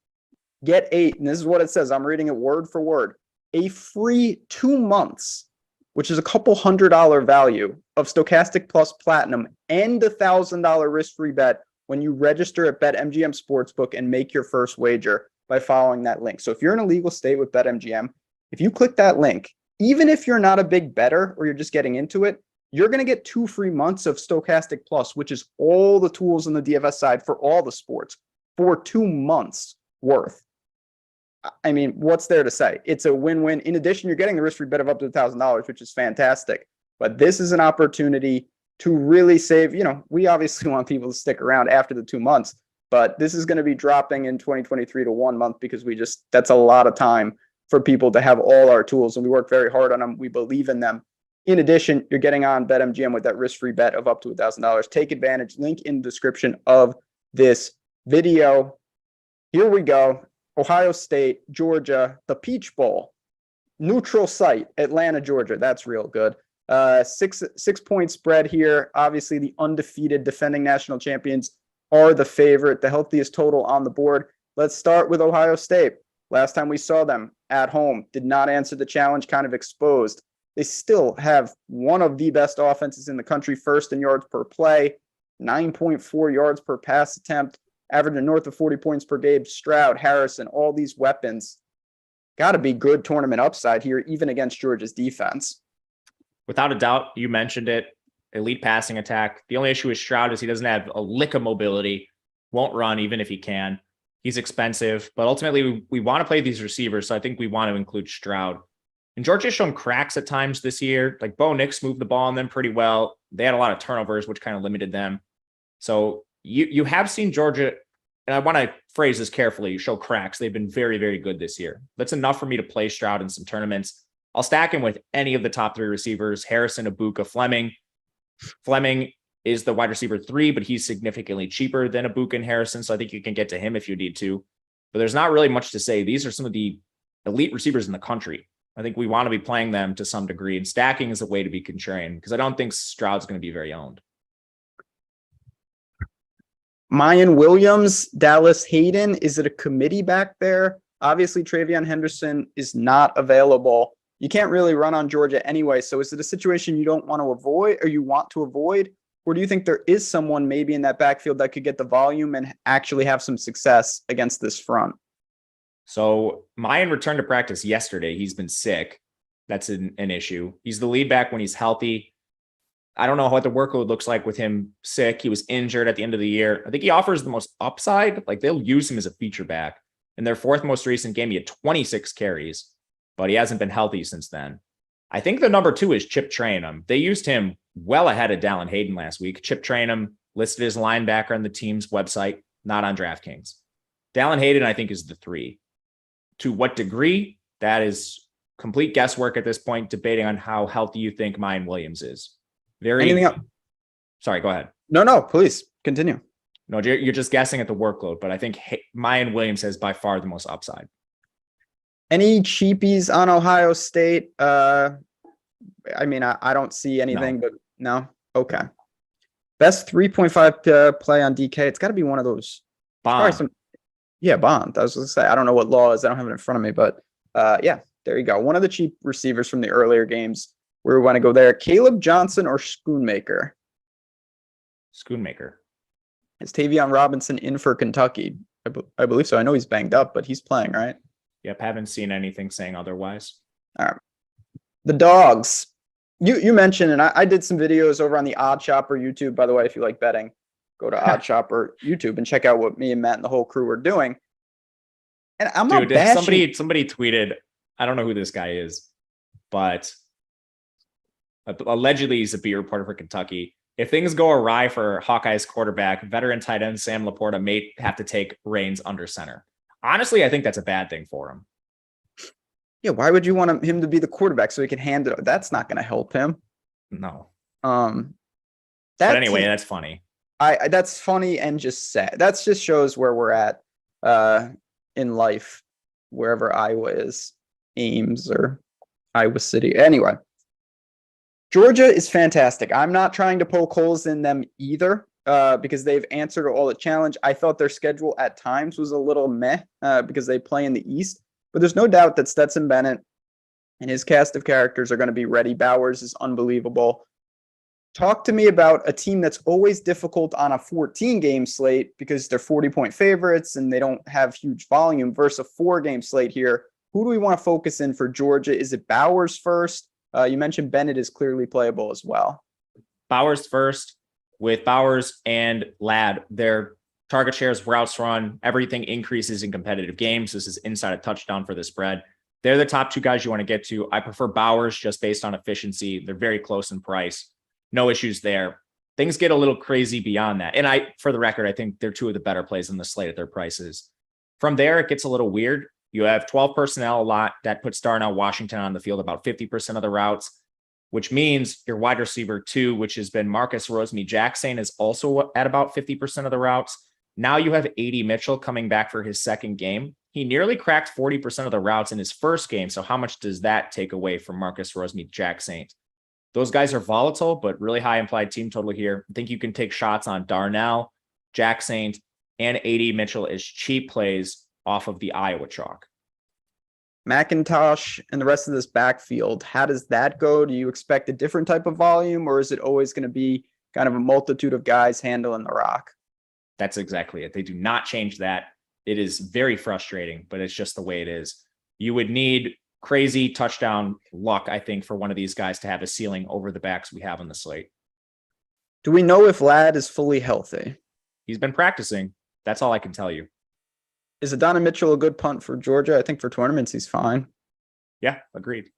Get and this is what it says. I'm reading it word for word. A free 2 months, which is a couple $100 value of Stokastic Plus Platinum and a $1,000 risk-free bet when you register at BetMGM Sportsbook and make your first wager by following that link. So if you're in a legal state with BetMGM, if you click that link, even if you're not a big bettor or you're just getting into it, you're going to get 2 free months of Stokastic Plus, which is all the tools on the DFS side for all the sports for 2 months worth. I mean, what's there to say? It's a win-win. In addition, you're getting the risk-free bet of up to $1,000, which is fantastic. But this is an opportunity to really save. We obviously want people to stick around after the 2 months, but this is going to be dropping in 2023 to 1 month because that's a lot of time for people to have all our tools, and we work very hard on them. We believe in them. In addition, you're getting on BetMGM with that risk-free bet of up to $1,000. Take advantage. Link in the description of this video. Here we go. Ohio State, Georgia, the Peach Bowl. Neutral site, Atlanta, Georgia. That's real good. 6-point spread here. Obviously, the undefeated defending national champions are the favorite, the healthiest total on the board. Let's start with Ohio State. Last time we saw them at home, did not answer the challenge, kind of exposed. They still have one of the best offenses in the country, first in yards per play, 9.4 yards per pass attempt, averaging north of 40 points per game. Stroud, Harrison, all these weapons. Got to be good tournament upside here, even against Georgia's defense. Without a doubt, you mentioned it. Elite passing attack. The only issue with Stroud is he doesn't have a lick of mobility, won't run even if he can. He's expensive, but ultimately we want to play these receivers, so I think we want to include Stroud. And Georgia's shown cracks at times this year. Like Bo Nix moved the ball on them pretty well. They had a lot of turnovers, which kind of limited them. So you have seen Georgia, and I want to phrase this carefully, show cracks. They've been very, very good this year. That's enough for me to play Stroud in some tournaments. I'll stack him with any of the top 3 receivers, Harrison, Ibuka, Fleming. Fleming is the wide receiver 3, but he's significantly cheaper than Ibuka and Harrison, so I think you can get to him if you need to. But there's not really much to say. These are some of the elite receivers in the country. I think we want to be playing them to some degree, and stacking is a way to be contrarian because I don't think Stroud's going to be very owned. Mayan Williams, Dallas Hayden, is it a committee back there? Obviously, Travion Henderson is not available. You can't really run on Georgia anyway, so is it a situation you don't want to avoid or you want to avoid? Or do you think there is someone maybe in that backfield that could get the volume and actually have some success against this front? So Mayan returned to practice yesterday. He's been sick. That's an issue. He's the lead back when he's healthy. I don't know what the workload looks like with him sick. He was injured at the end of the year. I think he offers the most upside. Like they'll use him as a feature back. In their 4th most recent game, he had 26 carries, but he hasn't been healthy since then. I think the number 2 is Chip Trayanum. They used him well ahead of Dallin Hayden last week. Chip Trayanum listed as linebacker on the team's website, not on DraftKings. Dallin Hayden, I think, is the 3. To what degree? That is complete guesswork at this point, debating on how healthy you think Mayan Williams is. Anything else? Sorry, go ahead. No, please continue. No, you're just guessing at the workload, but I think Mayan Williams has by far the most upside. Any cheapies on Ohio State? I mean, I don't see anything, but no. Okay. Best 3.5 play on DK. It's got to be one of those. Bond. Bond. I was going to say, I don't know what law is. I don't have it in front of me, but yeah, there you go. One of the cheap receivers from the earlier games. Where we want to go there. Caleb Johnson or Schoonmaker? Schoonmaker. Is Tavion Robinson in for Kentucky? I believe so. I know he's banged up, but he's playing, right? Yep, haven't seen anything saying otherwise. All right. The dogs. You mentioned, and I did some videos over on the Odd Shopper YouTube. By the way, if you like betting, go to Odd Shopper YouTube and check out what me and Matt and the whole crew are doing. And I'm not bashing. Somebody tweeted, I don't know who this guy is, but allegedly he's a beat reporter for Kentucky. If things go awry for Hawkeye's quarterback, veteran tight end Sam Laporta may have to take reins under center. Honestly, I think that's a bad thing for him. Yeah, why would you want him to be the quarterback so he can hand it? That's not going to help him. No. But anyway, that's funny. That's funny and just sad. That just shows where we're at in life, wherever Iowa is, Ames or Iowa City. Anyway. Georgia is fantastic. I'm not trying to poke holes in them either because they've answered all the challenge. I thought their schedule at times was a little meh because they play in the East. But there's no doubt that Stetson Bennett and his cast of characters are going to be ready. Bowers is unbelievable. Talk to me about a team that's always difficult on a 14-game slate because they're 40-point favorites and they don't have huge volume versus a 4-game slate here. Who do we want to focus in for Georgia? Is it Bowers first? You mentioned Bennett is clearly playable as well. Bowers first. With Bowers and Ladd, their target shares, routes run, everything increases in competitive games. This is inside a touchdown for the spread. They're the top two guys you want to get to. I prefer Bowers just based on efficiency. They're very close in price. No issues there. Things get a little crazy beyond that. And for the record, I think they're two of the better plays in the slate at their prices. From there, it gets a little weird. You have 12 personnel a lot. That puts Darnell Washington on the field about 50% of the routes, which means your wide receiver 2, which has been Marcus Rosemy-Jackson, is also at about 50% of the routes. Now you have A.D. Mitchell coming back for his second game. He nearly cracked 40% of the routes in his first game. So how much does that take away from Marcus Rosemy-Jackson? Those guys are volatile, but really high implied team total here. I think you can take shots on Darnell, Jackson, and A.D. Mitchell as cheap plays off of the Iowa chalk. McIntosh and the rest of this backfield, how does that go? Do you expect a different type of volume, or is it always going to be kind of a multitude of guys handling the rock? That's exactly it. They do not change that. It is very frustrating, but it's just the way it is. You would need crazy touchdown luck, I think, for one of these guys to have a ceiling over the backs we have on the slate. Do we know if Ladd is fully healthy? He's been practicing. That's all I can tell you. Is Adonai Mitchell a good punt for Georgia? I think for tournaments, he's fine. Yeah, agreed.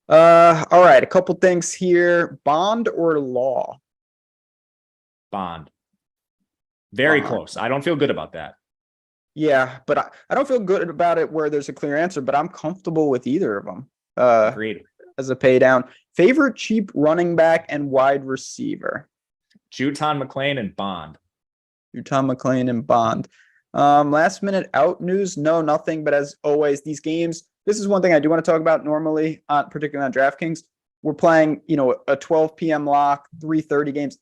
All right, a couple things here. Bond or Law? Bond. Very Bond. close. I don't feel good about that. Yeah, but I don't feel good about it where there's a clear answer, but I'm comfortable with either of them. Agreed. As a pay down. Favorite cheap running back and wide receiver? Juton McClain and Bond. Juton McClain and Bond. Last minute out news? No, nothing. But as always, these games, this is one thing I do want to talk about normally, particularly on DraftKings. We're playing, a 12 p.m. lock, 3:30 games.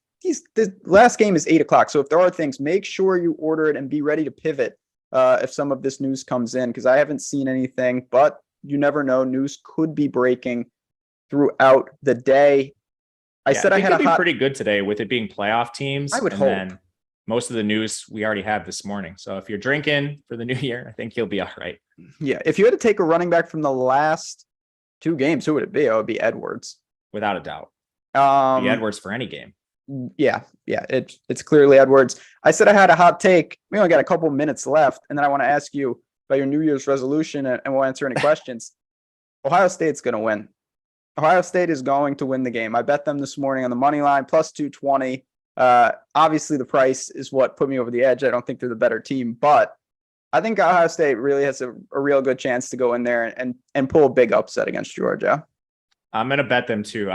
The last game is 8 o'clock. So if there are things, make sure you order it and be ready to pivot if some of this news comes in, because I haven't seen anything, but you never know. News could be breaking throughout the day. I said I had a pretty good today with it being playoff teams. I would hope. Then most of the news we already have this morning. So if you're drinking for the new year, I think you'll be all right. Yeah. If you had to take a running back from the last 2 games, who would it be? It would be Edwards. Without a doubt. Be Edwards for any game. Yeah. It's clearly Edwards. I said I had a hot take. We only got a couple minutes left. And then I want to ask you about your New Year's resolution, and we'll answer any questions. Ohio State's going to win. Ohio State is going to win the game. I bet them this morning on the money line, plus 220. Obviously, the price is what put me over the edge. I don't think they're the better team, but I think Ohio State really has a real good chance to go in there and pull a big upset against Georgia. I'm going to bet them too.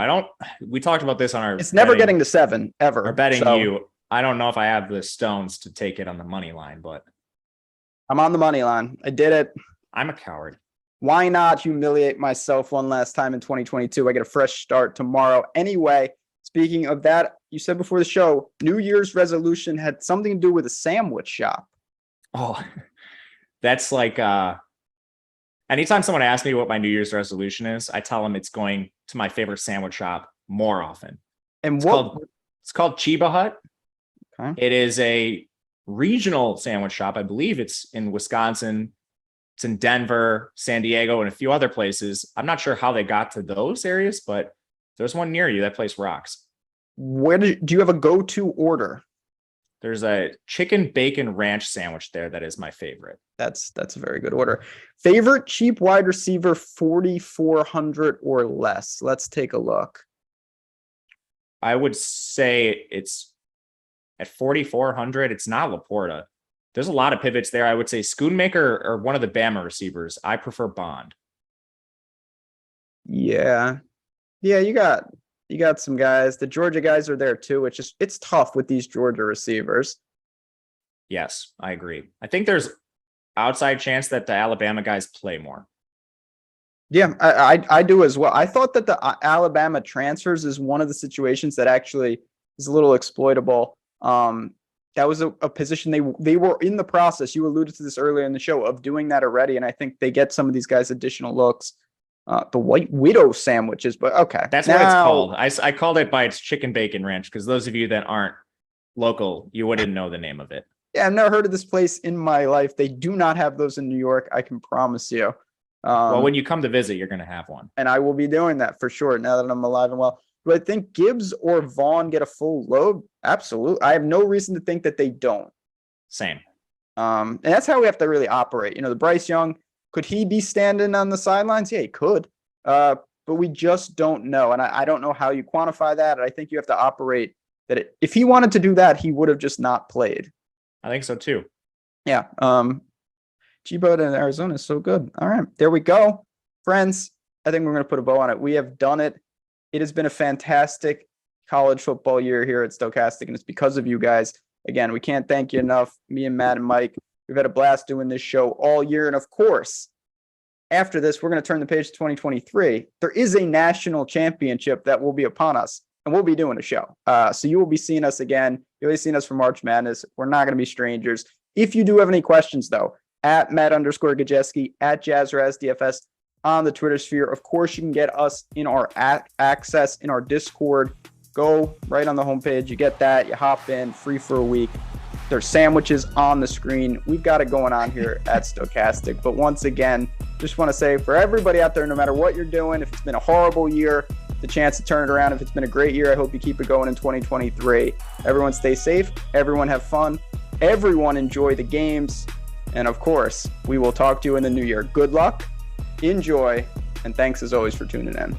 We talked about this on our. It's never getting to 7 ever. Or betting you. I don't know if I have the stones to take it on the money line, but I'm on the money line. I did it. I'm a coward. Why not humiliate myself one last time in 2022? I get a fresh start tomorrow. Anyway, speaking of that, you said before the show, New Year's resolution had something to do with a sandwich shop. Oh, that's like anytime someone asks me what my New Year's resolution is, I tell them it's going to my favorite sandwich shop more often. And it's called Chiba Hut. Okay. It is a regional sandwich shop. I believe it's in Wisconsin. It's in Denver, San Diego, and a few other places. I'm not sure how they got to those areas, but there's one near you. That place rocks. Where do you have a go-to order? There's a chicken bacon ranch sandwich there that is my favorite. That's a very good order. Favorite cheap wide receiver, 4,400 or less. Let's take a look. I would say it's at 4,400. It's not Laporta. There's a lot of pivots there. I would say Schoonmaker or one of the Bama receivers. I prefer Bond. Yeah, you got some guys. The Georgia guys are there too. It's tough with these Georgia receivers. Yes, I agree. I think there's outside chance that the Alabama guys play more. Yeah, I do as well. I thought that the Alabama transfers is one of the situations that actually is a little exploitable. That was a position they were in the process. You alluded to this earlier in the show of doing that already, and I think they get some of these guys additional looks. The White Widow sandwiches, but okay. That's what it's called. I called it by its chicken bacon ranch because those of you that aren't local, you wouldn't know the name of it. Yeah, I've never heard of this place in my life. They do not have those in New York. I can promise you. Well, when you come to visit, you're going to have one. And I will be doing that for sure now that I'm alive and well. Do I think Gibbs or Vaughn get a full load? Absolutely. I have no reason to think that they don't. Same. And that's how we have to really operate. The Bryce Young, could he be standing on the sidelines? Yeah, he could. But we just don't know. And I don't know how you quantify that. I think you have to operate that if he wanted to do that, he would have just not played. I think so too. Yeah. G-Boat in Arizona is so good. All right. There we go. Friends, I think we're going to put a bow on it. We have done it. It has been a fantastic college football year here at Stokastic, and it's because of you guys. Again, we can't thank you enough. Me and Matt and Mike, we've had a blast doing this show all year. And of course, after this, we're going to turn the page to 2023. There is a national championship that will be upon us, and we'll be doing a show. So you will be seeing us again. You'll be seeing us for March Madness. We're not going to be strangers. If you do have any questions, though, at Matt_Gajewski, at DFS on the Twitter sphere. Of course, you can get us in our access in our Discord. Go right on the homepage. You get that. You hop in, free for a week. There's sandwiches on the screen. We've got it going on here at Stokastic. But once again, just want to say for everybody out there, no matter what you're doing, if it's been a horrible year, the chance to turn it around. If it's been a great year, I hope you keep it going in 2023. Everyone stay safe. Everyone have fun. Everyone enjoy the games. And of course, we will talk to you in the new year. Good luck, enjoy, and thanks as always for tuning in.